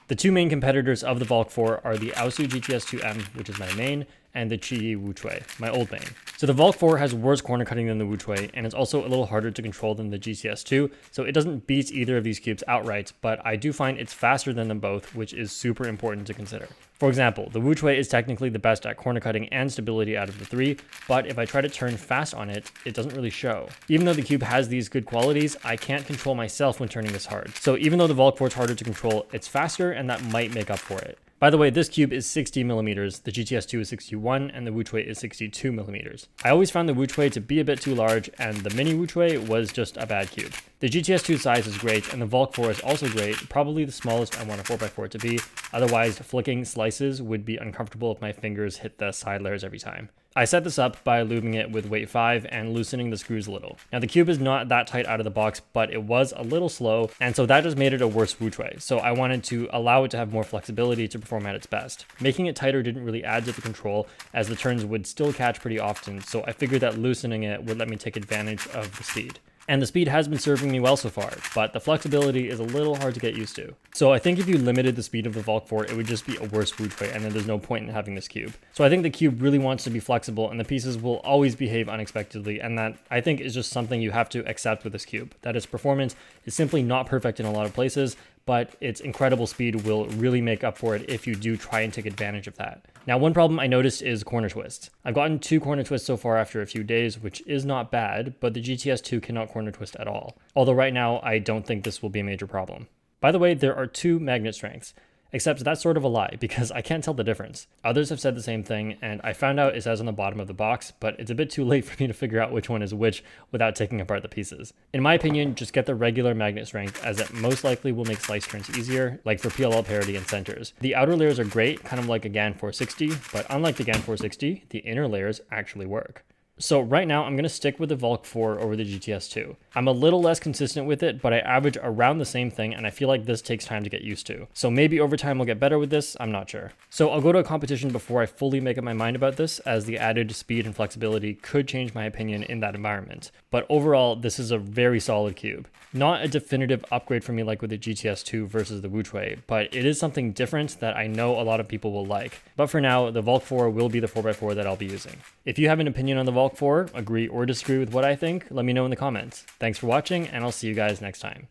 The two main competitors of the Valk 4 are the Aosu GTS2M, which is my main, and the QiYi Wuchui, my old main. So the Valk 4 has worse corner cutting than the Wuchui, and it's also a little harder to control than the GTS2, so it doesn't beat either of these cubes outright, but I do find it's faster than them both, which is super important to consider. For example, the Wuchui is technically the best at corner cutting and stability out of the three, but if I try to turn fast on it, it doesn't really show. Even though the cube has these good qualities, I can't control myself when turning this hard. So even though the Valk 4 is harder to control, it's faster, and that might make up for it. By the way, this cube is 60 millimeters, the GTS2 is 61, and the Wuchui is 62 millimeters. I always found the Wuchui to be a bit too large, and the mini Wuchui was just a bad cube. The GTS2 size is great, and the Valk 4 is also great, probably the smallest I want a 4x4 to be, otherwise flicking slices would be uncomfortable if my fingers hit the side layers every time. I set this up by lubing it with weight 5 and loosening the screws a little. Now the cube is not that tight out of the box, but it was a little slow, and so that just made it a worse Wuchui, so I wanted to allow it to have more flexibility to perform at its best. Making it tighter didn't really add to the control, as the turns would still catch pretty often, so I figured that loosening it would let me take advantage of the speed. And the speed has been serving me well so far, but the flexibility is a little hard to get used to. So I think if you limited the speed of the Valk 4, it would just be a worse Wuchui, and then there's no point in having this cube. So I think the cube really wants to be flexible, and the pieces will always behave unexpectedly, and that I think is just something you have to accept with this cube. That its performance is simply not perfect in a lot of places, but its incredible speed will really make up for it if you do try and take advantage of that. Now, one problem I noticed is corner twists. I've gotten 2 corner twists so far after a few days, which is not bad, but the GTS2 cannot corner twist at all. Although right now, I don't think this will be a major problem. By the way, there are 2 magnet strengths. Except that's sort of a lie, because I can't tell the difference. Others have said the same thing, and I found out it says on the bottom of the box, but it's a bit too late for me to figure out which one is which without taking apart the pieces. In my opinion, just get the regular magnet strength, as it most likely will make slice turns easier, like for PLL parity and centers. The outer layers are great, kind of like a GAN 460, but unlike the GAN 460, the inner layers actually work. So right now I'm going to stick with the Valk 4 over the GTS2. I'm a little less consistent with it, but I average around the same thing, and I feel like this takes time to get used to. So maybe over time I'll get better with this, I'm not sure. So I'll go to a competition before I fully make up my mind about this, as the added speed and flexibility could change my opinion in that environment. But overall, this is a very solid cube. Not a definitive upgrade for me like with the GTS2 versus the Wuchui, but it is something different that I know a lot of people will like. But for now, the Valk 4 will be the 4x4 that I'll be using. If you have an opinion on the Valk 4, agree or disagree with what I think, let me know in the comments. Thanks for watching, and I'll see you guys next time.